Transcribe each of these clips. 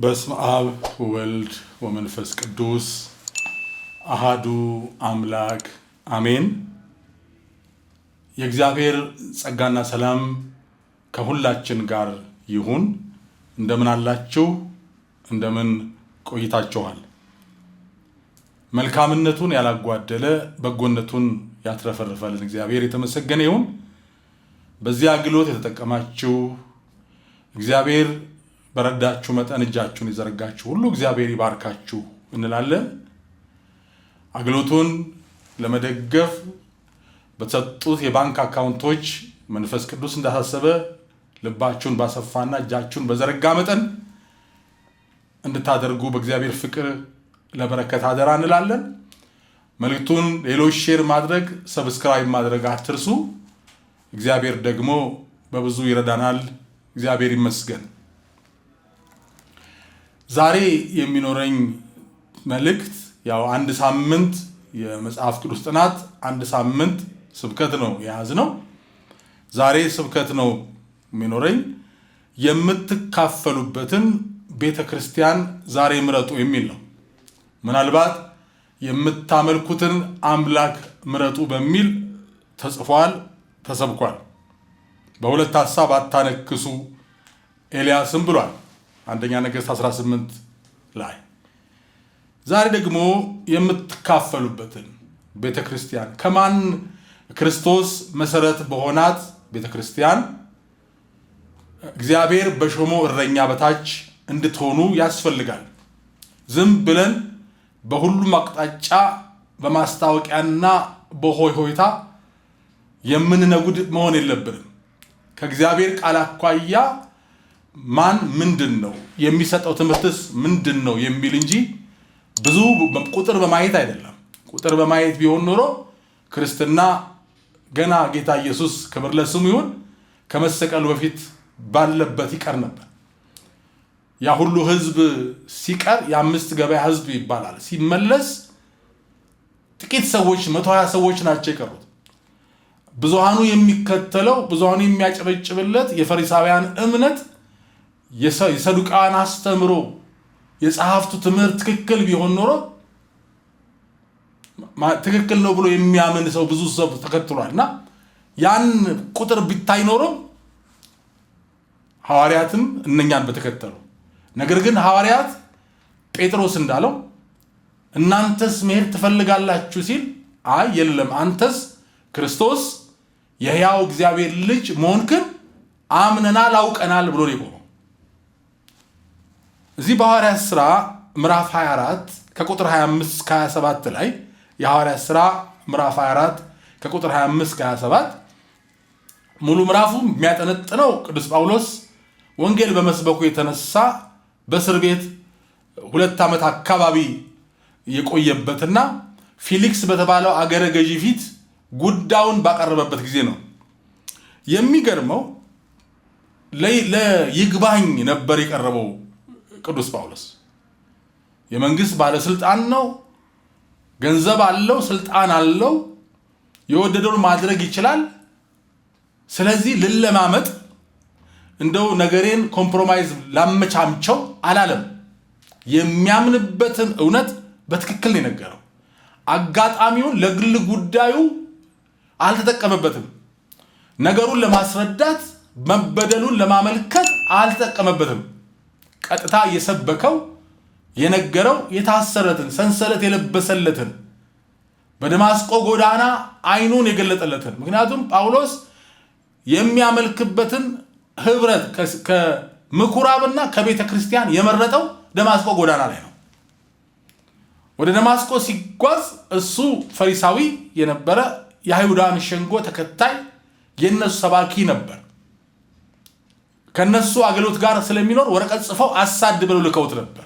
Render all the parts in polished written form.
በስመ አብ ወወልድ ወመንፈስ ቅዱስ አሃዱ አምላክ አሜን። የእግዚአብሔር ጸጋና ሰላም ከሁላችን ጋር ይሁን። እንደምን አላችሁ? እንደምን ቆይታችኋል? መልካምነቱን ያላጓደለ በጎነቱን ያትረፈረፈልን እግዚአብሔር የተመሰገነ ይሁን። በዚህ አገልግሎት የተጠቀማችሁ እግዚአብሔር በረዳችሁ መጠን እጃችሁን የዘረጋችሁ ሁሉ እግዚአብሔር ይባርካችሁ እንላለን። አገልግሎቱን ለመደገፍ በተሰጡት የባንክ አካውንቶች መንፈስ ቅዱስ እንዳሳሰበ ልባችሁን ባሰፋና እጃችሁን በዘረጋ መጠን እንድታደርጉ በእግዚአብሔር ፍቅር ለበረከት አደራ እንላለን። መልእክቱን ሌሎች ሼር ማድረግ፣ ሰብስክራይብ ማድረግ አትርሱ። እግዚአብሔር ደግሞ በብዙ ይረዳናል። እግዚአብሔር ይመስገን። ዛሬ የሚኖረኝ መልእክት አንድ ሳምንት የመጽሐፍ ቅዱስ ጥናት፣ አንድ ሳምንት ስብከት ነው የያዝነው። ዛሬ ስብከት ነው የሚኖረኝ። የምትካፈሉበትን ቤተክርስቲያን ዛሬ ምረጡ የሚል ነው። ምናልባት የምታመልኩትን አምላክ ምረጡ በሚል ተጽፏል፣ ተሰብኳል። በሁለት ሐሳብ አታነክሱ ኤልያስም ብሏል አንደኛ ነገሥት 18 ላይ። ዛሬ ደግሞ የምትካፈሉበትን ቤተክርስቲያን ከማን ክርስቶስ መሰረት በሆናት ቤተክርስቲያን እግዚአብሔር በሾሞ እረኛ በታች እንድትሆኑ ያስፈልጋል። ዝም ብለን በሁሉም አቅጣጫ በማስታወቂያና በሆይ ሆይታ የምንነጉድ መሆን የለብንም። ከእግዚአብሔር ቃል አኳያ ማን ምንድን ነው የሚሰጠው ትምህርትስ ምንድን ነው የሚል እንጂ ብዙ ቁጥር በማየት አይደለም። ቁጥር በማየት ቢሆን ኖሮ ክርስትና ገና ጌታ ኢየሱስ ክብር ለስሙ ይሁን ከመሰቀሉ በፊት ባለበት ይቀር ነበር። ያ ሁሉ ህዝብ ሲቀር የአምስት ገበያ ህዝብ ይባላል። ሲመለስ ጥቂት ሰዎች 120 ሰዎች ናቸው የቀሩት። ብዙሃኑ የሚከተለው ብዙሃኑ የሚያጨበጭብለት የፈሪሳውያን እምነት የሰዱቃን አስተምሮ የጸሐፍቱ ትምህርት ትክክል ቢሆን ኖሮ ትክክል ነው ብሎ የሚያምን ሰው ብዙ ሰው ተከትሏልና ያን ቁጥር ቢታይ ኖሮ ሐዋርያትም እነኛን በተከተሉ። ነገር ግን ሐዋርያት ጴጥሮስ እንዳለው እናንተስ መሄድ ትፈልጋላችሁ ሲል አይ የለም አንተስ ክርስቶስ የሕያው እግዚአብሔር ልጅ መሆንክን አምነናል አውቀናል ብሎ ነው። እዚህ በሐዋርያት ሥራ ምዕራፍ 24 ከቁጥር 25 እስከ 27 ላይ የሐዋርያት ሥራ ምዕራፍ 24 ከቁጥር 25 እስከ 27 ሙሉ ምዕራፉ የሚያጠነጥነው ቅዱስ ጳውሎስ ወንጌል በመስበኩ የተነሳ በእስር ቤት 2 ዓመት አካባቢ የቆየበትና ፊሊክስ በተባለው አገረ ገዢ ፊት ጉዳዩን ባቀረበበት ጊዜ ነው። የሚገርመው ለይግባኝ ነበር የቀረበው። ቅዱስ ጳውሎስ የመንግስት ባለስልጣን ነው፣ ገንዘብ አለው፣ ስልጣን አለው፣ የወደደውን ማድረግ ይችላል። ስለዚህ ልለማመጥ እንደው ነገሬን ኮምፕሮማይዝ ላመቻምቸው አላለም። የሚያምንበትን እውነት በትክክል ነው የነገረው። አጋጣሚውን ለግል ጉዳዩ አልተጠቀመበትም። ነገሩን ለማስረዳት መበደሉን ለማመልከት አልተጠቀመበትም። ቀጥታ የሰበከው የነገረው የታሰረትን ሰንሰለት የለበሰለትን በደማስቆ ጎዳና አይኑን የገለጠለትን። ምክንያቱም ጳውሎስ የሚያመልክበትን ህብረት ከምኩራብና ከቤተ ክርስቲያን የመረጠው ደማስቆ ጎዳና ላይ ነው። ወደ ደማስቆ ሲጓዝ እሱ ፈሪሳዊ የነበረ የአይሁዳን ሸንጎ ተከታይ የነሱ ሰባኪ ነበር። ከነሱ አገልግሎት ጋር ስለሚኖር ወረቀት ጽፈው አሳድ ብለው ልከውት ነበር።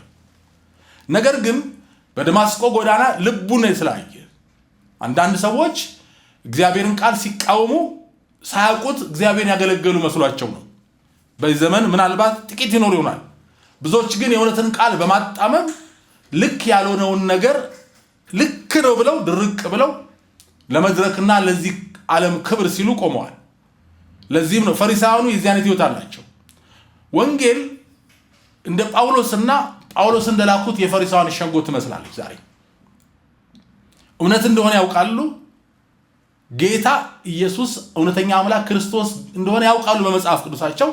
ነገር ግን በደማስቆ ጎዳና ልቡን ስላየ አንዳንድ ሰዎች እግዚአብሔርን ቃል ሲቃወሙ ሳያውቁት እግዚአብሔርን ያገለገሉ መስሏቸው ነው። በዚህ ዘመን ምናልባት ጥቂት ይኖር ይሆናል። ብዙዎች ግን የእውነትን ቃል በማጣመም ልክ ያልሆነውን ነገር ልክ ነው ብለው ድርቅ ብለው ለመድረክና ለዚህ ዓለም ክብር ሲሉ ቆመዋል። ለዚህም ነው ፈሪሳውያኑ የዚህ አይነት ህይወት አላቸው። ወንጌል እንደ ጳውሎስና ጳውሎስ እንደላኩት የፈሪሳውያን ሸንጎ ትመስላለች ዛሬ። እውነት እንደሆነ ያውቃሉ። ጌታ ኢየሱስ እውነተኛ አምላክ ክርስቶስ እንደሆነ ያውቃሉ በመጽሐፍ ቅዱሳቸው፣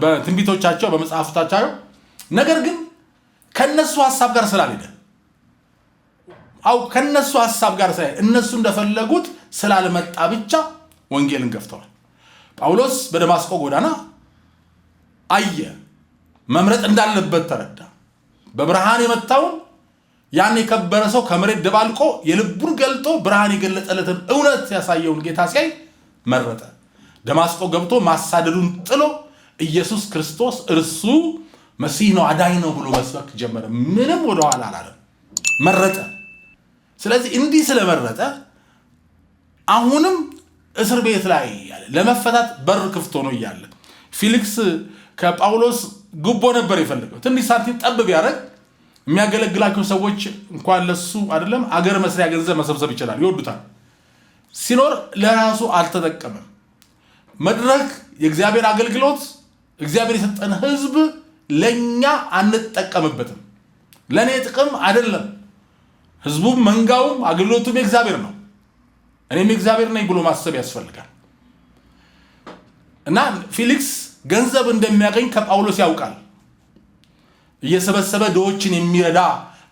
በትንቢቶቻቸው፣ በመጽሐፍታቸው። ነገር ግን ከነሱ ሐሳብ ጋር ስላልሄደ ከነሱ ሐሳብ ጋር ስላልሄደ እነሱ እንደፈለጉት ስላልመጣ ብቻ ወንጌልን ገፍተዋል። ጳውሎስ በደማስቆ ጎዳና አየ፣ መምረጥ እንዳለበት ተረዳ። በብርሃን የመጣውን ያን የከበረ ሰው ከመሬት ደባልቆ የልቡን ገልጦ ብርሃን የገለጸለትን እውነት ያሳየውን ጌታ ሲያይ መረጠ። ደማስቆ ገብቶ ማሳደዱን ጥሎ ኢየሱስ ክርስቶስ እርሱ መሲህ ነው፣ አዳኝ ነው ብሎ መስበክ ጀመረ። ምንም ወደኋላ አላለም፣ መረጠ። ስለዚህ እንዲህ ስለመረጠ አሁንም እስር ቤት ላይ ያለ ለመፈታት በር ክፍት ሆኖ እያለ ፊሊክስ ከጳውሎስ ጉቦ ነበር የፈለገው። ትንሽ ሳንቲም ጠብ ቢያደርግ የሚያገለግላቸው ሰዎች እንኳን ለሱ አይደለም አገር መስሪያ ገንዘብ መሰብሰብ ይችላል፣ ይወዱታል። ሲኖር ለራሱ አልተጠቀመም። መድረክ የእግዚአብሔር አገልግሎት እግዚአብሔር የሰጠን ህዝብ ለኛ አንጠቀምበትም። ለኔ ጥቅም አይደለም። ህዝቡም መንጋውም አገልግሎቱም የእግዚአብሔር ነው፣ እኔም የእግዚአብሔር ነኝ ብሎ ማሰብ ያስፈልጋል። እና ፊሊክስ ገንዘብ እንደሚያገኝ ከጳውሎስ ያውቃል። እየሰበሰበ ድሆችን የሚረዳ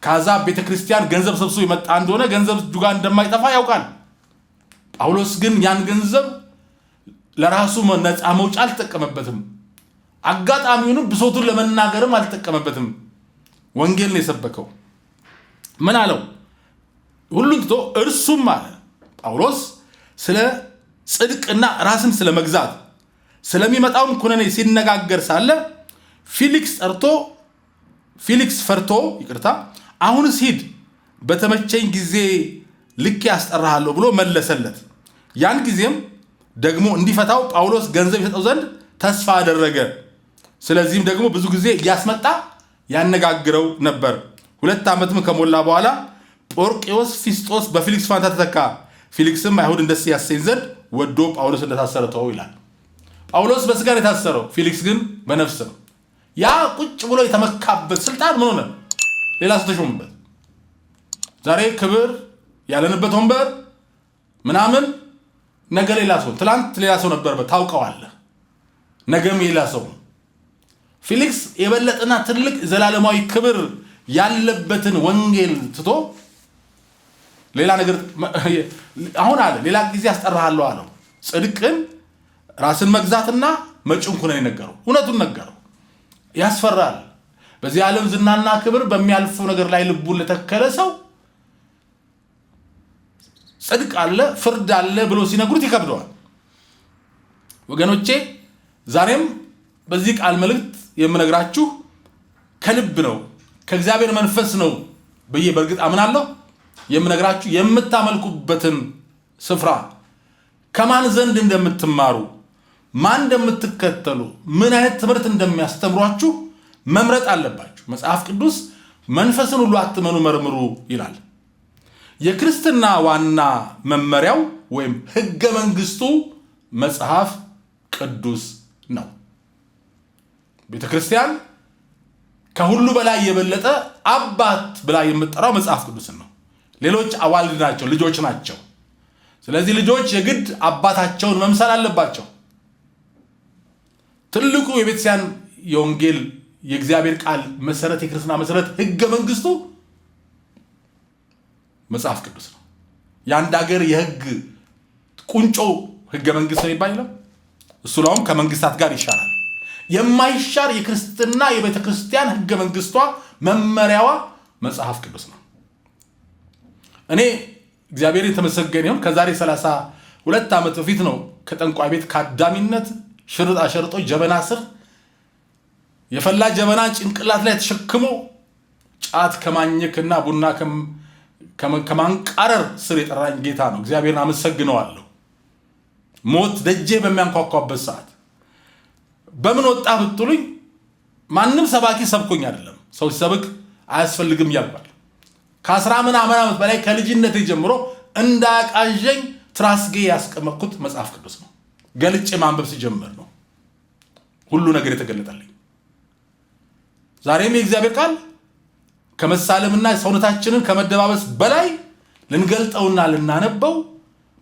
ከአሕዛብ ቤተክርስቲያን ገንዘብ ሰብስቦ የመጣ እንደሆነ ገንዘብ ዱጋ እንደማይጠፋ ያውቃል። ጳውሎስ ግን ያን ገንዘብ ለራሱ ነፃ መውጫ አልተጠቀመበትም። አጋጣሚውንም ብሶቱን ለመናገርም አልተጠቀመበትም። ወንጌልን የሰበከው ምን አለው? ሁሉን ትቶ እርሱም አለ ጳውሎስ ስለ ጽድቅና ራስን ስለ መግዛት ስለሚመጣውም ኩነኔ ሲነጋገር ሳለ ፊሊክስ ፈርቶ አሁንስ ሂድ በተመቸኝ ጊዜ ልክ ያስጠራሃለሁ ብሎ መለሰለት። ያን ጊዜም ደግሞ እንዲፈታው ጳውሎስ ገንዘብ ይሰጠው ዘንድ ተስፋ አደረገ። ስለዚህም ደግሞ ብዙ ጊዜ እያስመጣ ያነጋግረው ነበር። 2 ዓመትም ከሞላ በኋላ ጶርቅዮስ ፊስጦስ በፊሊክስ ፋንታ ተተካ። ፊሊክስም አይሁድን ደስ ያሰኝ ዘንድ ወዶ ጳውሎስ እንደታሰረ ተወው ይላል። ጳውሎስ በስጋ የታሰረው፣ ፊሊክስ ግን በነፍስ ነው። ያ ቁጭ ብሎ የተመካበት ስልጣን ምን ሆነ? ሌላ ሰው ተሾመበት። ዛሬ ክብር ያለንበት ወንበር ምናምን ነገ ሌላ ሰው፣ ትላንት ሌላ ሰው ነበርበት ታውቀዋለህ፣ ነገም ሌላ ሰው። ፊሊክስ የበለጠና ትልቅ ዘላለማዊ ክብር ያለበትን ወንጌል ትቶ ሌላ ነገር አሁን አለ ሌላ ጊዜ አስጠራሃለሁ አለው። ጽድቅን ራስን መግዛትና መጪውን ኩነኔ ነገረው። እውነቱን ነገረው። ያስፈራል። በዚህ ዓለም ዝናና ክብር በሚያልፉ ነገር ላይ ልቡን ለተከለ ሰው ጽድቅ አለ ፍርድ አለ ብሎ ሲነግሩት ይከብደዋል። ወገኖቼ ዛሬም በዚህ ቃል መልእክት የምነግራችሁ ከልብ ነው፣ ከእግዚአብሔር መንፈስ ነው ብዬ በእርግጥ አምናለሁ። የምነግራችሁ የምታመልኩበትን ስፍራ ከማን ዘንድ እንደምትማሩ፣ ማን እንደምትከተሉ፣ ምን አይነት ትምህርት እንደሚያስተምሯችሁ መምረጥ አለባችሁ። መጽሐፍ ቅዱስ መንፈስን ሁሉ አትመኑ መርምሩ ይላል። የክርስትና ዋና መመሪያው ወይም ህገ መንግስቱ መጽሐፍ ቅዱስ ነው። ቤተክርስቲያን ከሁሉ በላይ የበለጠ አባት ብላ የምትጠራው መጽሐፍ ቅዱስን ነው። ሌሎች አዋልድ ናቸው፣ ልጆች ናቸው። ስለዚህ ልጆች የግድ አባታቸውን መምሰል አለባቸው። ትልቁ የቤተክርስቲያን የወንጌል የእግዚአብሔር ቃል መሰረት፣ የክርስትና መሰረት ህገ መንግስቱ መጽሐፍ ቅዱስ ነው። የአንድ ሀገር የህግ ቁንጮ ህገ መንግስት ነው ይባላል። እሱ ለውም ከመንግስታት ጋር ይሻላል። የማይሻር የክርስትና የቤተክርስቲያን ህገ መንግስቷ መመሪያዋ መጽሐፍ ቅዱስ ነው። እኔ እግዚአብሔር የተመሰገነ ይሁን ከዛሬ 32 ዓመት በፊት ነው ከጠንቋይ ቤት ከአዳሚነት ሽርጥ አሸርጦ ጀበና ስር የፈላ ጀበና ጭንቅላት ላይ ተሸክሞ ጫት ከማኘክና ቡና ከማንቃረር ስር የጠራኝ ጌታ ነው። እግዚአብሔርን አመሰግነዋለሁ። ሞት ደጄ በሚያንኳኳበት ሰዓት በምን ወጣ ብትሉኝ ማንም ሰባኪ ሰብኮኝ አይደለም። ሰው ሲሰብክ አያስፈልግም ያልባል። ከ10 ምናምን ዓመት በላይ ከልጅነት ጀምሮ እንዳቃዠኝ ትራስጌ ያስቀመጥኩት መጽሐፍ ቅዱስ ነው። ገልጬ ማንበብ ሲጀምር ነው ሁሉ ነገር የተገለጠልኝ። ዛሬም የእግዚአብሔር ቃል ከመሳለምና ሰውነታችንን ከመደባበስ በላይ ልንገልጠውና ልናነበው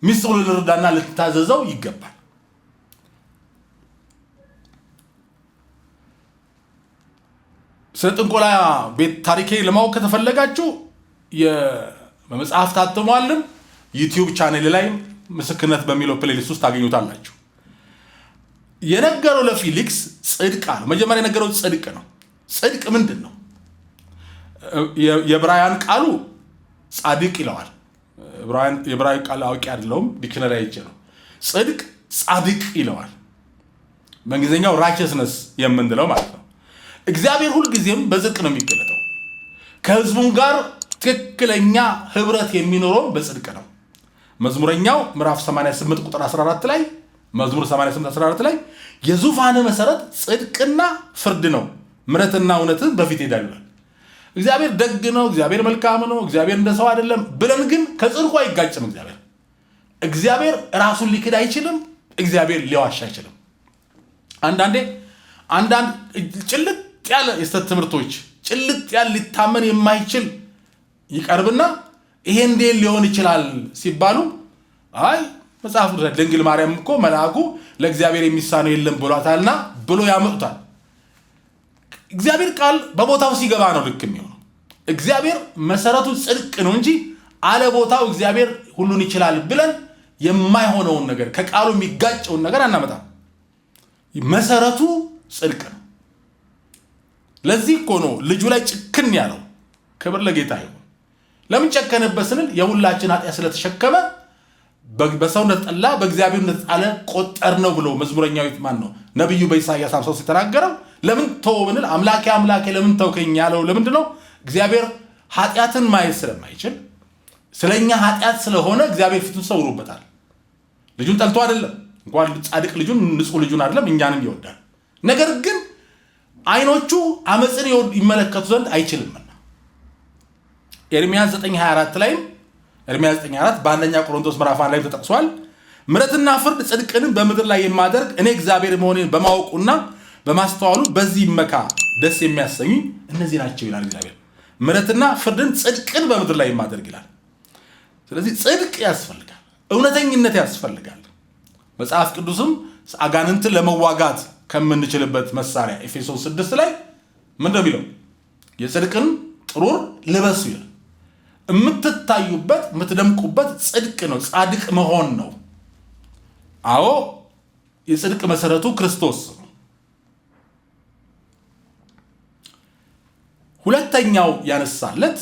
ሚስጥሩ ልንረዳና ልንታዘዘው ይገባል። ስለ ጥንቆላ ቤት ታሪኬ ለማወቅ ከተፈለጋችሁ በመጽሐፍ ታትሟልም ዩቲዩብ ቻኔል ላይ ምስክርነት በሚለው ፕሌሊስት ውስጥ ታገኙታላችሁ። የነገረው ለፊሊክስ ጽድቅ አለ። መጀመሪያ የነገረው ጽድቅ ነው። ጽድቅ ምንድን ነው? የዕብራውያን ቃሉ ጻድቅ ይለዋል። የዕብራዊ ቃል አውቂ አይደለሁም፣ ዲክሽነሪ አይቼ ነው። ጽድቅ ጻድቅ ይለዋል። በእንግሊዝኛው ራይቸስነስ የምንለው ማለት ነው። እግዚአብሔር ሁልጊዜም በጽድቅ ነው የሚገለጠው። ከህዝቡም ጋር ትክክለኛ ህብረት የሚኖረው በጽድቅ ነው። መዝሙረኛው ምዕራፍ 88 ቁጥር 14 ላይ መዝሙር 88:14 ላይ የዙፋን መሰረት ጽድቅና ፍርድ ነው፣ ምሕረትና እውነትን በፊት ይሄዳሉ። እግዚአብሔር ደግ ነው፣ እግዚአብሔር መልካም ነው፣ እግዚአብሔር እንደ ሰው አይደለም ብለን ግን ከጽድቁ አይጋጭም። እግዚአብሔር ራሱን ሊክድ አይችልም። እግዚአብሔር ሊዋሽ አይችልም። አንዳንድ ጭልጥ ያለ የስተት ትምህርቶች ጭልጥ ያለ ሊታመን የማይችል ይቀርብና ይሄ እንዴት ሊሆን ይችላል ሲባሉ አይ መጽሐፍ ድንግል ማርያም እኮ መልአኩ ለእግዚአብሔር የሚሳነው የለም ብሏታልና ብሎ ያመጡታል። እግዚአብሔር ቃል በቦታው ሲገባ ነው ልክ የሚሆነው። እግዚአብሔር መሰረቱ ጽድቅ ነው እንጂ አለ ቦታው እግዚአብሔር ሁሉን ይችላል ብለን የማይሆነውን ነገር ከቃሉ የሚጋጨውን ነገር አናመጣም። መሰረቱ ጽድቅ ነው። ለዚህ እኮ ነው ልጁ ላይ ጭክን ያለው። ክብር ለጌታ ይሁን። ለምን ጨከነበት ስንል የሁላችን ኃጢአት ስለተሸከመ በሰውነት ጠላ በእግዚአብሔር እንደተጣለ ቆጠር ነው ብሎ መዝሙረኛው ማን ነው ነብዩ በኢሳይያስ 53 የተናገረው። ለምን ተው ብንል አምላኬ አምላኬ ለምን ተውከኝ ያለው ለምንድን ነው? እግዚአብሔር ኃጢአትን ማየት ስለማይችል ስለኛ ኃጢአት ስለሆነ እግዚአብሔር ፊቱን ሰውሮበታል። ልጁን ጠልቶ አይደለም፣ እንኳን ጻድቅ ልጁን ንጹህ ልጁን አይደለም እኛንም ይወዳል። ነገር ግን አይኖቹ አመጽን ይመለከቱ ዘንድ አይችልምና ኤርምያስ 9:24 ላይ ኤርምያስ 9:24 በአንደኛ ቆሮንቶስ ምዕራፍ 1 ላይ ተጠቅሷል። ምሕረትና ፍርድ ጽድቅንም በምድር ላይ የማደርግ እኔ እግዚአብሔር መሆኔን በማወቁና በማስተዋሉ በዚህ መካ ደስ የሚያሰኙ እነዚህ ናቸው ይላል እግዚአብሔር። ምሕረትና ፍርድን ጽድቅን በምድር ላይ የማደርግ ይላል። ስለዚህ ጽድቅ ያስፈልጋል፣ እውነተኝነት ያስፈልጋል። መጽሐፍ ቅዱስም አጋንንትን ለመዋጋት ከምንችልበት መሳሪያ ኤፌሶን 6 ላይ ምን እንደሚለው የጽድቅን ጥሩር ልበሱ ይላል። የምትታዩበት የምትደምቁበት ጽድቅ ነው፣ ጻድቅ መሆን ነው። አዎ የጽድቅ መሰረቱ ክርስቶስ ነው። ሁለተኛው ያነሳለት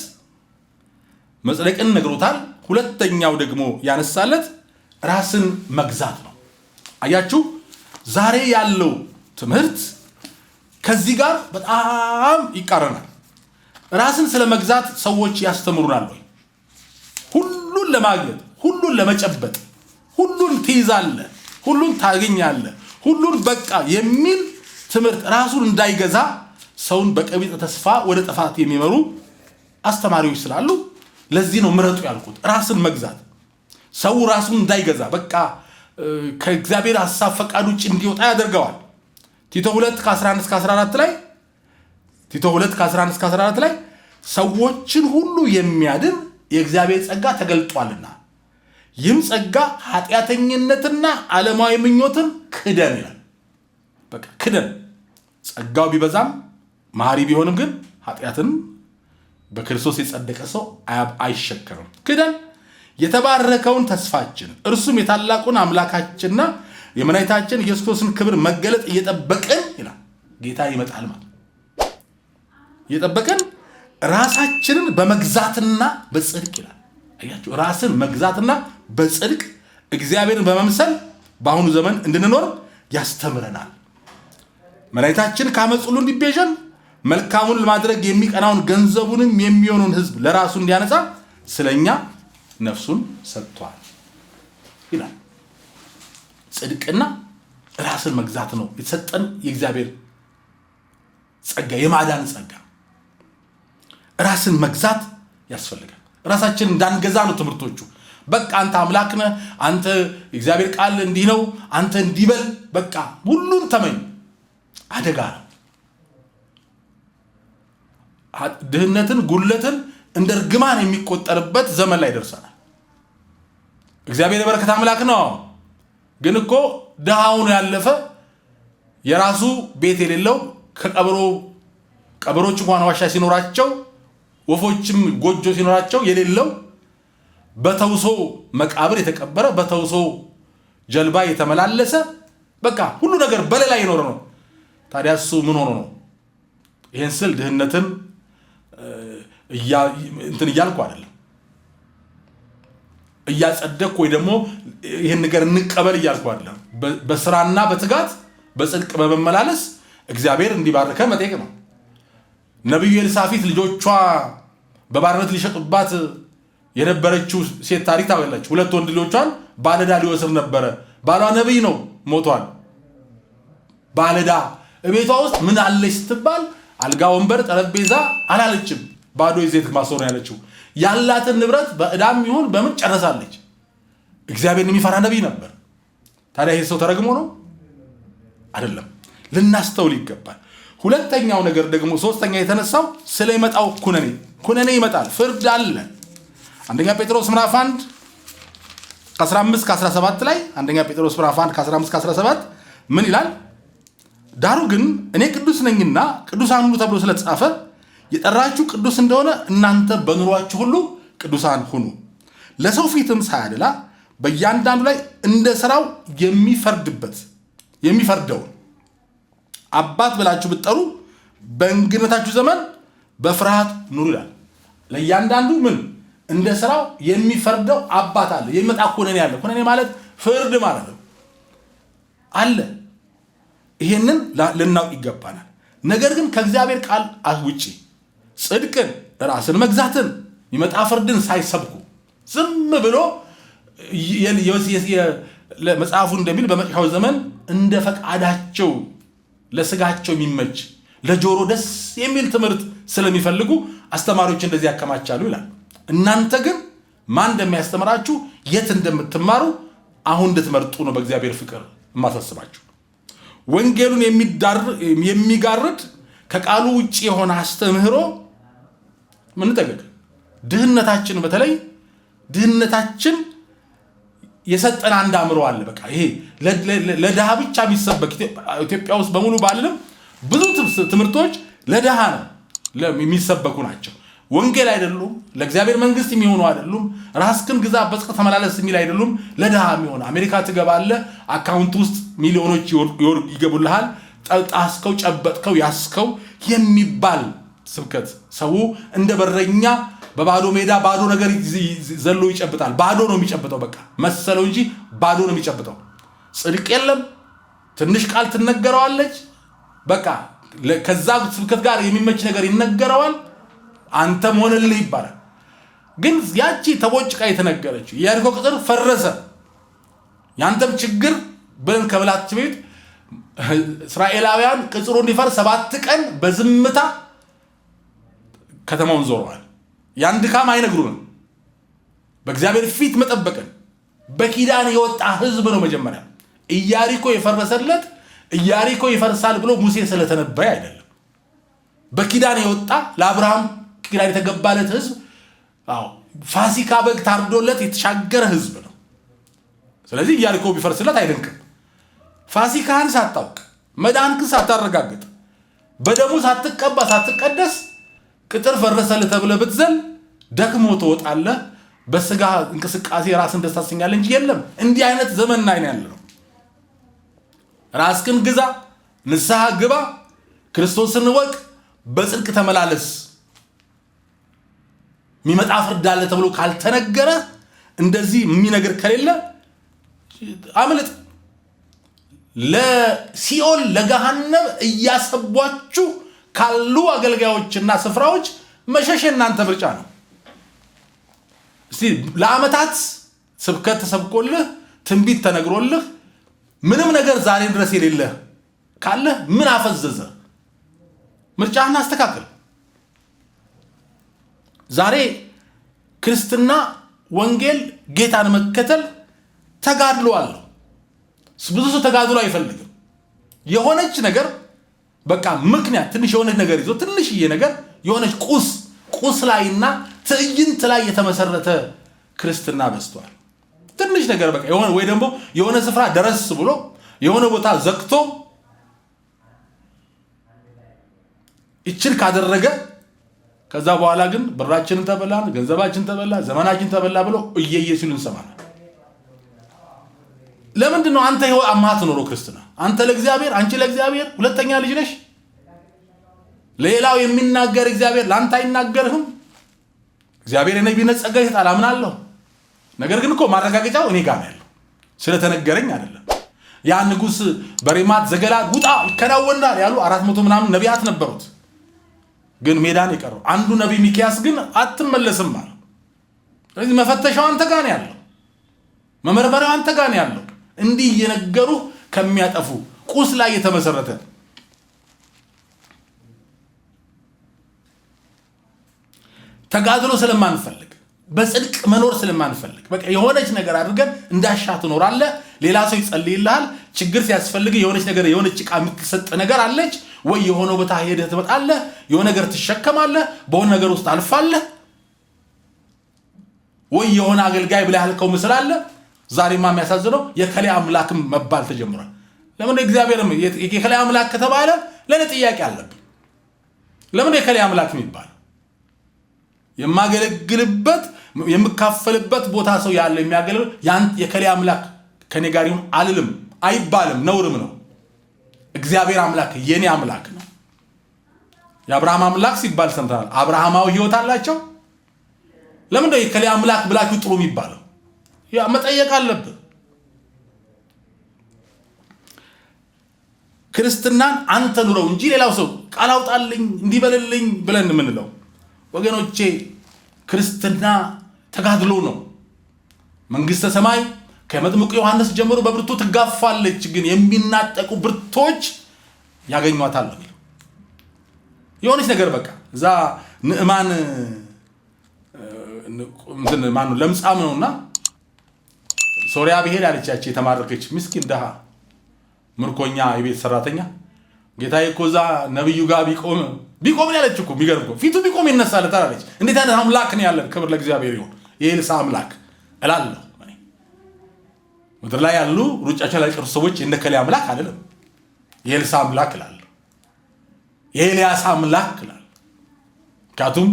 መጽደቅን ነግሮታል። ሁለተኛው ደግሞ ያነሳለት ራስን መግዛት ነው። አያችሁ ዛሬ ያለው ትምህርት ከዚህ ጋር በጣም ይቃረናል። ራስን ስለ መግዛት ሰዎች ያስተምሩናል ወይ? ሁሉን ለማግኘት፣ ሁሉን ለመጨበጥ፣ ሁሉን ትይዛለህ፣ ሁሉን ታገኛለህ፣ ሁሉን በቃ የሚል ትምህርት ራሱን እንዳይገዛ ሰውን በቀቢጸ ተስፋ ወደ ጥፋት የሚመሩ አስተማሪዎች ስላሉ ለዚህ ነው ምረጡ ያልኩት። ራስን መግዛት ሰው ራሱን እንዳይገዛ በቃ ከእግዚአብሔር ሐሳብ ፈቃድ ውጭ እንዲወጣ ያደርገዋል። ቲቶ 2:11-14 ላይ ቲቶ 2:11-14 ላይ ሰዎችን ሁሉ የሚያድን የእግዚአብሔር ጸጋ ተገልጧልና ይህም ጸጋ ኃጢአተኝነትና ዓለማዊ ምኞትን ክደን ይላል። በቃ ክደን። ጸጋው ቢበዛም መሐሪ ቢሆንም ግን ኃጢአትን በክርስቶስ የጸደቀ ሰው አይሸከምም። ክደን የተባረከውን ተስፋችን እርሱም የታላቁን አምላካችንና የመድኃኒታችን ኢየሱስ ክርስቶስን ክብር መገለጥ እየጠበቅን ይላል። ጌታ ይመጣል ማለት እየጠበቅን ራሳችንን በመግዛትና በጽድቅ ይላል። አያችሁ ራስን መግዛትና በጽድቅ እግዚአብሔርን በመምሰል በአሁኑ ዘመን እንድንኖር ያስተምረናል። መድኃኒታችን ከዓመፅ ሁሉ እንዲቤዠን መልካሙን ለማድረግ የሚቀናውን ገንዘቡንም የሚሆነውን ሕዝብ ለራሱ እንዲያነጻ ስለኛ ነፍሱን ሰጥቷል ይላል። ጽድቅና ራስን መግዛት ነው የተሰጠን የእግዚአብሔር ጸጋ፣ የማዳን ጸጋ። ራስን መግዛት ያስፈልጋል። ራሳችንን እንዳንገዛ ነው ትምህርቶቹ። በቃ አንተ አምላክ ነህ፣ አንተ እግዚአብሔር ቃል እንዲህ ነው፣ አንተ እንዲበል በቃ ሁሉን ተመኝ። አደጋ ነው። ድህነትን ጉለትን እንደ ርግማን የሚቆጠርበት ዘመን ላይ ደርሰናል። እግዚአብሔር የበረከት አምላክ ነው። ግን እኮ ድሃውን ያለፈ የራሱ ቤት የሌለው ቀበሮች እንኳን ዋሻ ሲኖራቸው ወፎችም ጎጆ ሲኖራቸው የሌለው በተውሶ መቃብር የተቀበረ በተውሶ ጀልባ የተመላለሰ በቃ ሁሉ ነገር በሌላ ይኖር ነው። ታዲያ እሱ ምን ሆኖ ነው? ይሄን ስል ድህነትን እንትን እያልኩ አይደለም፣ እያጸደቅኩ ወይ ደግሞ ይሄን ነገር እንቀበል እያልኩ አይደለም። በስራና በትጋት በጽድቅ በመመላለስ እግዚአብሔር እንዲባርከ መጠየቅ ነው። ነብዩ ኤልሳፊት ልጆቿ በባርነት ሊሸጡባት የነበረችው ሴት ታሪክ ታውቃላችሁ። 2 ወንድ ልጆቿን ባለዳ ሊወስድ ነበረ። ባሏ ነብይ ነው፣ ሞቷል። ባለዳ ቤቷ ውስጥ ምን አለች ስትባል አልጋ፣ ወንበር፣ ጠረጴዛ አላለችም። ባዶ የዘይት ማሰሮ ያለችው ያላትን ንብረት በእዳም ይሁን በምን ጨረሳለች። እግዚአብሔርን የሚፈራ ነብይ ነበር። ታዲያ ይሄ ሰው ተረግሞ ነው አይደለም። ልናስተውል ይገባል። ሁለተኛው ነገር ደግሞ ሶስተኛ የተነሳው ስለሚመጣው ኩነኔ ይመጣል፣ ፍርድ አለ። አንደኛ ጴጥሮስ ምዕራፍ 1 ከ15 ከ17 ላይ አንደኛ ጴጥሮስ ምዕራፍ 1 ከ15 ከ17 ምን ይላል? ዳሩ ግን እኔ ቅዱስ ነኝና ቅዱሳን ሁኑ ተብሎ ስለተጻፈ የጠራችሁ ቅዱስ እንደሆነ እናንተ በኑሯችሁ ሁሉ ቅዱሳን ሁኑ። ለሰው ፊትም ሳያደላ በእያንዳንዱ ላይ እንደ ሥራው የሚፈርደው አባት ብላችሁ ብትጠሩ በእንግድነታችሁ ዘመን በፍርሃት ኑሩ ይላል። ለእያንዳንዱ ምን እንደ ሥራው የሚፈርደው አባት አለ። የሚመጣ ኩነኔ አለ። ኩነኔ ማለት ፍርድ ማለት ነው አለ። ይሄንን ልናውቅ ይገባናል። ነገር ግን ከእግዚአብሔር ቃል ውጪ ጽድቅን፣ ራስን መግዛትን፣ የሚመጣ ፍርድን ሳይሰብኩ ዝም ብሎ መጽሐፉ እንደሚል በመጨረሻው ዘመን እንደ ፈቃዳቸው ለስጋቸው የሚመች ለጆሮ ደስ የሚል ትምህርት ስለሚፈልጉ አስተማሪዎች እንደዚህ ያከማቻሉ ይላል። እናንተ ግን ማን እንደሚያስተምራችሁ የት እንደምትማሩ አሁን እንድትመርጡ ነው በእግዚአብሔር ፍቅር የማሳስባችሁ። ወንጌሉን የሚጋርድ ከቃሉ ውጪ የሆነ አስተምህሮ ምን ተገደ? ድህነታችን በተለይ ድህነታችን የሰጠን አንድ አምሮ አለ። በቃ ይሄ ለድሃ ብቻ የሚሰበክ ኢትዮጵያ ውስጥ በሙሉ ባልልም ብዙ ትምህርቶች ለድሃ ነው የሚሰበኩ ናቸው። ወንጌል አይደሉም። ለእግዚአብሔር መንግስት የሚሆኑ አይደሉም። ራስክን ግዛ በጽድቅ ተመላለስ የሚል አይደሉም። ለድሃ የሚሆኑ አሜሪካ ትገባለህ፣ አካውንት ውስጥ ሚሊዮኖች ይገቡልሃል፣ ጣስከው፣ ጨበጥከው፣ ያስከው የሚባል ስብከት ሰው እንደ በረኛ በባዶ ሜዳ ባዶ ነገር ዘሎ ይጨብጣል። ባዶ ነው የሚጨብጠው። በቃ መሰለው እንጂ ባዶ ነው የሚጨብጠው። ጽድቅ የለም። ትንሽ ቃል ትነገረዋለች። በቃ ከዛ ስብከት ጋር የሚመች ነገር ይነገረዋል። አንተም ሆነልህ ይባላል። ግን ያቺ ተቦጭቃ የተነገረችው የኢያሪኮ ቅጥር ፈረሰ፣ ያንተም ችግር ብለን ከብላት ቤት እስራኤላውያን ቅጥሩ እንዲፈርስ 7 ቀን በዝምታ ከተማውን ዞረዋል። ያን ድካም አይነግሩንም። በእግዚአብሔር ፊት መጠበቅን በኪዳን የወጣ ህዝብ ነው። መጀመሪያ ኢያሪኮ የፈረሰለት ኢያሪኮ ይፈርሳል ብሎ ሙሴ ስለተነበየ አይደለም። በኪዳን የወጣ ለአብርሃም ኪዳን የተገባለት ህዝብ ፋሲካ በግ ታርዶለት የተሻገረ ህዝብ ነው። ስለዚህ ኢያሪኮ ቢፈርስለት አይደንቅም። ፋሲካህን ሳታውቅ መዳንክን ሳታረጋግጥ በደሙ ሳትቀባ ሳትቀደስ ቅጥር ፈረሰልህ ተብለህ ብትዘል ደክሞ ትወጣለህ። በስጋ እንቅስቃሴ ራስን ደስ ታሰኛለህ እንጂ የለም። እንዲህ አይነት ዘመን ላይ ነው ያለነው። ራስክን ግዛ፣ ንስሐ ግባ፣ ክርስቶስን ወቅ፣ በጽድቅ ተመላለስ። የሚመጣ ፍርድ አለ ተብሎ ካልተነገረ እንደዚህ የሚነገር ከሌለ አምልጥ። ለሲኦል ለገሃነም እያሰቧችሁ ካሉ አገልጋዮችና ስፍራዎች መሸሽ እናንተ ምርጫ ነው። እስቲ ለዓመታት ስብከት ተሰብኮልህ ትንቢት ተነግሮልህ ምንም ነገር ዛሬ ድረስ የሌለ ካለ ምን አፈዘዘ? ምርጫህን አስተካክል። ዛሬ ክርስትና ወንጌል ጌታን መከተል ተጋድሎ አለው። ብዙ ሰው ተጋድሎ አይፈልግም። የሆነች ነገር በቃ ምክንያት ትንሽ የሆነች ነገር ይዞ ትንሽዬ ነገር የሆነች ቁስ ላይና ትዕይንት ላይ የተመሰረተ ክርስትና በዝቷል። ትንሽ ነገር በቃ የሆነ ወይ ደግሞ የሆነ ስፍራ ደረስ ብሎ የሆነ ቦታ ዘግቶ ይችል ካደረገ ከዛ በኋላ ግን ብራችንን ተበላን፣ ገንዘባችን ተበላ፣ ዘመናችን ተበላ ብሎ እየየሲሉ እንሰማለን። ለምንድን ነው አንተ ይኸው አማት ኖሮ ክርስትና? አንተ ለእግዚአብሔር፣ አንቺ ለእግዚአብሔር ሁለተኛ ልጅ ነሽ። ሌላው የሚናገር እግዚአብሔር ላንተ አይናገርህም። እግዚአብሔር የነቢይነት ጸጋ ይሰጣል አምናለሁ። ነገር ግን እኮ ማረጋገጫው እኔ ጋር ነው ያለው፣ ስለተነገረኝ አይደለም። ያ ንጉስ በሬማት ዘገለዓድ ውጣ ይከናወናል ያሉ 400 ምናምን ነቢያት ነበሩት፣ ግን ሜዳን የቀረው አንዱ ነቢይ ሚክያስ ግን አትመለስም አለ። ስለዚህ መፈተሻው አንተ ጋር ነው ያለው፣ መመርመሪያው አንተ ጋር ነው ያለው። እንዲህ እየነገሩ ከሚያጠፉ ቁስ ላይ የተመሰረተ ተጋድሎ ስለማንፈልግ በጽድቅ መኖር ስለማንፈልግ በቃ የሆነች ነገር አድርገን እንዳሻ ትኖራለህ። ሌላ ሰው ይጸልይልሃል። ችግር ሲያስፈልግ የሆነች ነገር የሆነች ዕቃ የምትሰጥ ነገር አለች ወይ የሆነ ቦታ ሄደህ ትመጣለህ። የሆነ ነገር ትሸከማለህ፣ በሆነ ነገር ውስጥ አልፋለህ። ወይ የሆነ አገልጋይ ብለህ ያልከው ምስል አለ። ዛሬማ የሚያሳዝነው የከሌ አምላክም መባል ተጀምሯል። ለምን እግዚአብሔርም የከሌ አምላክ ከተባለ ለኔ ጥያቄ አለብኝ። ለምን የከሌ አምላክ የሚባል የማገለግልበት የምካፈልበት ቦታ ሰው ያለ የሚያገለግል ያን የከሌ አምላክ ከኔ ጋር ይሁን አልልም፣ አይባልም፣ ነውርም ነው። እግዚአብሔር አምላክ የኔ አምላክ ነው። የአብርሃም አምላክ ሲባል ሰምተናል። አብርሃማዊ ህይወት አላቸው። ለምን ነው የከሌ አምላክ ብላችሁ ጥሩ የሚባለው? ያ መጠየቅ አለብን። ክርስትናን አንተ ኑረው እንጂ ሌላው ሰው ቃል አውጣልኝ እንዲበልልኝ ብለን ምንለው ወገኖቼ፣ ክርስትና ተጋድሎ ነው። መንግስተ ሰማይ ከመጥምቁ ዮሐንስ ጀምሮ በብርቱ ትጋፋለች፣ ግን የሚናጠቁ ብርቶች ያገኟታል። የሆነች ነገር በቃ እዛ ንዕማን ማኑ ለምጻም ነውና ሶሪያ ብሄድ አለቻች የተማረከች ምስኪን ደሃ ምርኮኛ የቤት ሰራተኛ ጌታዬ እኮ እዛ ነብዩ ጋር ቢቆም ያለች እኮ የሚገርም እኮ ፊቱ ቢቆም ይነሳል ታላለች። እንዴት አይነት አምላክ ነው ያለን! ክብር ለእግዚአብሔር ይሁን። የኤልሳ አምላክ እላለሁ እኔ። ምድር ላይ ያሉ ሩጫቸው ላይ ቅርስ ሰዎች እንደከሌ አምላክ አይደለም፣ የኤልሳ አምላክ እላለሁ፣ የኤልያስ አምላክ እላለሁ። ምክንያቱም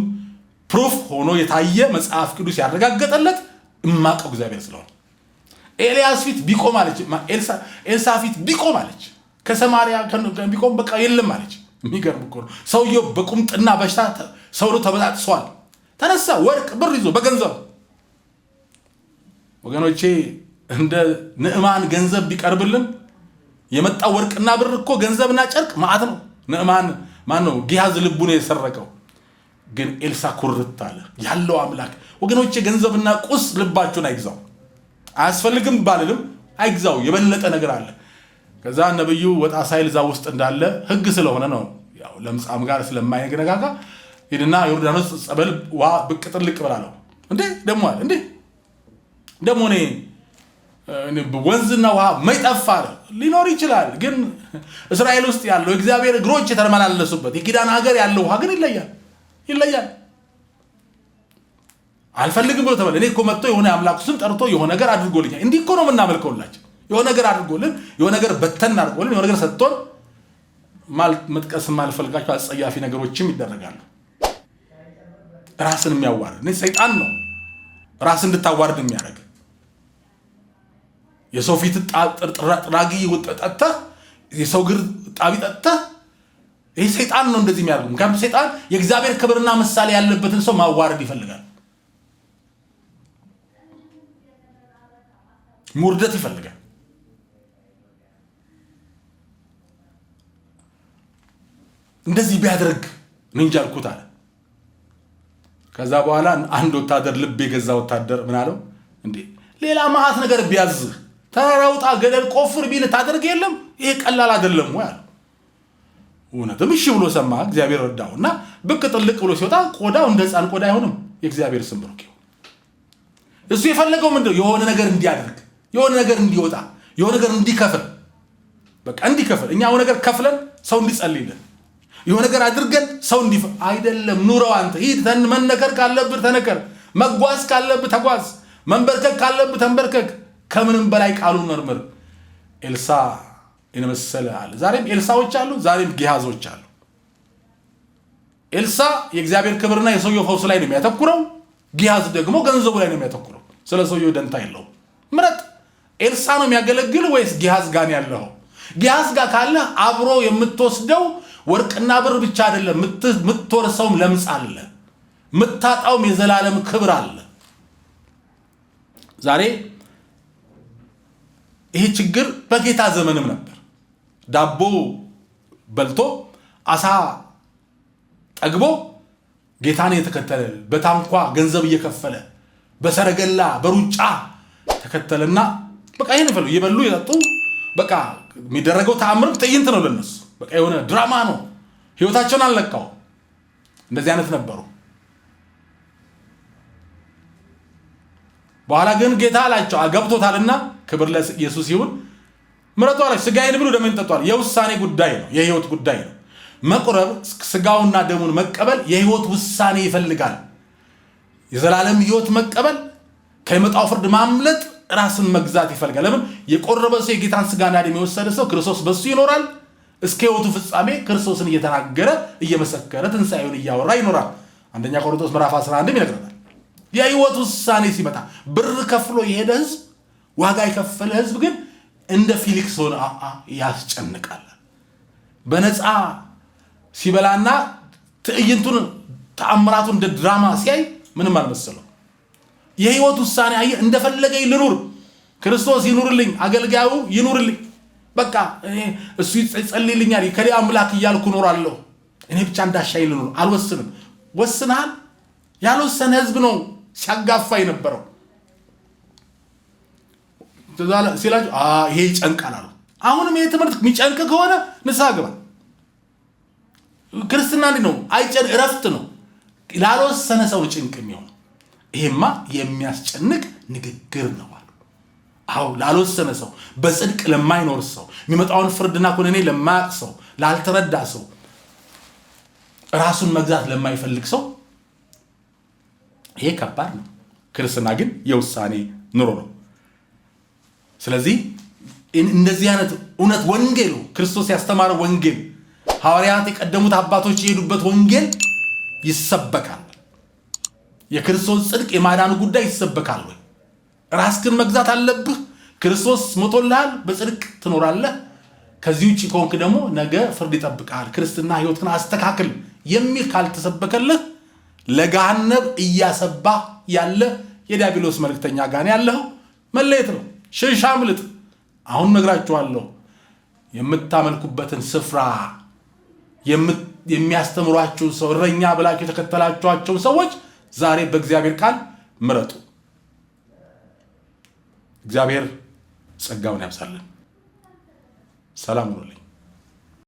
ፕሩፍ ሆኖ የታየ መጽሐፍ ቅዱስ ያረጋገጠለት እማቀው እግዚአብሔር ስለሆነ ኤልያስ ፊት ቢቆም አለች፣ ኤልሳ ፊት ቢቆም አለች፣ ከሰማሪያ ቢቆም በቃ የለም አለች። የሚገርም እኮ ነው። ሰውየው በቁምጥና በሽታ ሰውነው ተበጣጥሷል። ተነሳ ወርቅ ብር ይዞ በገንዘብ ወገኖቼ፣ እንደ ንዕማን ገንዘብ ቢቀርብልን የመጣው ወርቅና ብር እኮ ገንዘብና ጨርቅ ማዕት ነው። ንዕማን ማን ነው? ጊያዝ ልቡን የሰረቀው ግን ኤልሳ ኩርት አለ። ያለው አምላክ ወገኖቼ፣ ገንዘብና ቁስ ልባችሁን አይግዛው። አያስፈልግም ባልልም አይግዛው፣ የበለጠ ነገር አለ። ከዛ ነብዩ ወጣ ሳይል እዛ ውስጥ እንዳለ ህግ ስለሆነ ነው፣ ያው ለምጻም ጋር ስለማይገነጋጋ ሄድና ዮርዳኖስ ጸበል ዋ ብቅ ጥልቅ ብላለሁ። እንዴ ደሞ አለ እንዴ ደሞ እኔ ወንዝና ውሃ ማይጠፋ ሊኖር ይችላል፣ ግን እስራኤል ውስጥ ያለው እግዚአብሔር እግሮች የተመላለሱበት የኪዳን ሀገር ያለው ውሃ ግን ይለያል። አልፈልግም ብሎ ተባለ። እኔ እኮ መጥቶ የሆነ አምላክ ስም ጠርቶ የሆነ ነገር አድርጎልኛል። እንዲህ እኮ ነው የምናመልከውላችሁ። የሆነ ነገር አድርጎልን፣ የሆነ ነገር በተን አድርጎልን፣ የሆነ ነገር ሰጥቶን መጥቀስ ማልፈልጋቸው አጸያፊ ነገሮችም ይደረጋሉ። ራስን የሚያዋርድ ነው፣ ሰይጣን ነው ራስን እንድታዋርድ የሚያደርግ። የሰው ፊት ጥራጊ ወጣጣታ የሰው ግር ጣቢ ጠጣ፣ ይሄ ሰይጣን ነው እንደዚህ የሚያደርግ። ምክንያቱም ሰይጣን የእግዚአብሔር ክብርና ምሳሌ ያለበትን ሰው ማዋረድ ይፈልጋል፣ ሙርደት ይፈልጋል። እንደዚህ ቢያደርግ እንጃ አልኩት አለ። ከዛ በኋላ አንድ ወታደር ልብ የገዛ ወታደር ምን አለው? እንዴ ሌላ ማአት ነገር ቢያዝህ ተራራውጣ ገደል ቆፍር ቢል ታደርግ የለም? ይሄ ቀላል አይደለም ወይ አለ። እውነትም እሺ ብሎ ሰማ። እግዚአብሔር ረዳውና ብቅ ጥልቅ ብሎ ሲወጣ ቆዳው እንደ ሕፃን ቆዳ አይሆንም። የእግዚአብሔር ስም ብሩክ ይሁን። እሱ የፈለገው ምንድነው? የሆነ ነገር እንዲያደርግ፣ የሆነ ነገር እንዲወጣ፣ የሆነ ነገር እንዲከፍል፣ በቃ እንዲከፍል። እኛ የሆነ ነገር ከፍለን ሰው እንዲጸልይልን የሆነ ነገር አድርገን ሰው አይደለም። ኑረው አንተ ሂድ። መነከር ካለብህ ተነከር፣ መጓዝ ካለብህ ተጓዝ፣ መንበርከክ ካለብህ ተንበርከክ። ከምንም በላይ ቃሉን መርምር። ኤልሳ የመሰለ አለ። ዛሬም ኤልሳዎች አሉ፣ ዛሬም ጊሃዞች አሉ። ኤልሳ የእግዚአብሔር ክብርና የሰውየው ፈውስ ላይ ነው የሚያተኩረው። ጊሃዝ ደግሞ ገንዘቡ ላይ ነው የሚያተኩረው። ስለ ሰውየው ደንታ የለውም። ምረጥ። ኤልሳ ነው የሚያገለግል ወይስ ጊሃዝ ጋር ያለው? ጊሃዝ ጋር ካለ አብሮ የምትወስደው ወርቅና ብር ብቻ አይደለም፣ የምትወርሰውም ለምጽ አለ፣ የምታጣውም የዘላለም ክብር አለ። ዛሬ ይሄ ችግር በጌታ ዘመንም ነበር። ዳቦ በልቶ አሳ ጠግቦ ጌታን የተከተለ በታንኳ ገንዘብ እየከፈለ በሰረገላ በሩጫ ተከተለና በቃ ይሄን ፈሉ እየበሉ የጠጡ በቃ የሚደረገው ተአምርም ትዕይንት ነው ለነሱ። በቃ የሆነ ድራማ ነው። ህይወታቸውን አልለካው። እንደዚህ አይነት ነበሩ። በኋላ ግን ጌታ አላቸው ገብቶታልና ክብር ለኢየሱስ ይሁን። ምረጡ አላቸው። ስጋዬን ብሉ ደሜን ጠጡ። የውሳኔ ጉዳይ ነው፣ የህይወት ጉዳይ ነው። መቁረብ ስጋውና ደሙን መቀበል የህይወት ውሳኔ ይፈልጋል። የዘላለም ህይወት መቀበል፣ ከመጣው ፍርድ ማምለጥ፣ ራስን መግዛት ይፈልጋል። ለምን? የቆረበ ሰው የጌታን ስጋና ደም የወሰደ ሰው ክርስቶስ በሱ ይኖራል። እስከ ህይወቱ ፍጻሜ ክርስቶስን እየተናገረ እየመሰከረ ትንሣኤውን እያወራ ይኖራል። አንደኛ ቆሮንቶስ ምዕራፍ 11 ይነግረናል። የህይወት ውሳኔ ሲመጣ ብር ከፍሎ የሄደ ህዝብ፣ ዋጋ የከፈለ ህዝብ ግን እንደ ፊሊክስ ሆነ ያስጨንቃል። በነፃ ሲበላና ትዕይንቱን ተአምራቱን እንደ ድራማ ሲያይ ምንም አልመሰለው። የህይወት ውሳኔ አየህ። እንደፈለገኝ ልኑር፣ ክርስቶስ ይኑርልኝ፣ አገልጋዩ ይኑርልኝ፣ በቃ እሱ ይጸልይልኛል፣ ከሌ አምላክ እያልኩ እኖራለሁ፣ እኔ ብቻ እንዳሻይ ልኑር፣ አልወስንም። ወስናል። ያልወሰነ ህዝብ ነው ሲያጋፋ የነበረው። ሲላችሁ ይሄ ይጨንቃል አሉ። አሁንም ይሄ ትምህርት የሚጨንቅ ከሆነ ንስሐ ግባ። ክርስትና እንዲህ ነው፣ እረፍት ነው። ላልወሰነ ሰው ጭንቅ የሚሆን ይሄማ የሚያስጨንቅ ንግግር ነው አሉ። አዎ ላልወሰነ ሰው፣ በጽድቅ ለማይኖር ሰው፣ የሚመጣውን ፍርድና ኩነኔ ለማያውቅ ሰው፣ ላልተረዳ ሰው፣ ራሱን መግዛት ለማይፈልግ ሰው ይሄ ከባድ ነው። ክርስትና ግን የውሳኔ ኑሮ ነው። ስለዚህ እንደዚህ አይነት እውነት ወንጌሉ ክርስቶስ ያስተማረው ወንጌል፣ ሐዋርያት የቀደሙት አባቶች የሄዱበት ወንጌል ይሰበካል። የክርስቶስ ጽድቅ የማዳን ጉዳይ ይሰበካል ወይ? ራስህን መግዛት አለብህ። ክርስቶስ ሞቶልሃል፣ በጽድቅ ትኖራለህ። ከዚህ ውጪ ከሆንክ ደግሞ ነገ ፍርድ ይጠብቃል። ክርስትና ህይወትን አስተካክል የሚል ካልተሰበከልህ ለገሃነም እያሰባ ያለ የዲያብሎስ መልእክተኛ ጋር ያለው መለየት ነው። ሽሽ አምልጥ። አሁን ነግራችኋለሁ። የምታመልኩበትን ስፍራ የሚያስተምሯችሁ ሰው እረኛ ብላችሁ የተከተላችኋቸው ሰዎች ዛሬ በእግዚአብሔር ቃል ምረጡ። እግዚአብሔር ጸጋውን ያብዛልን። ሰላም ሁኑ።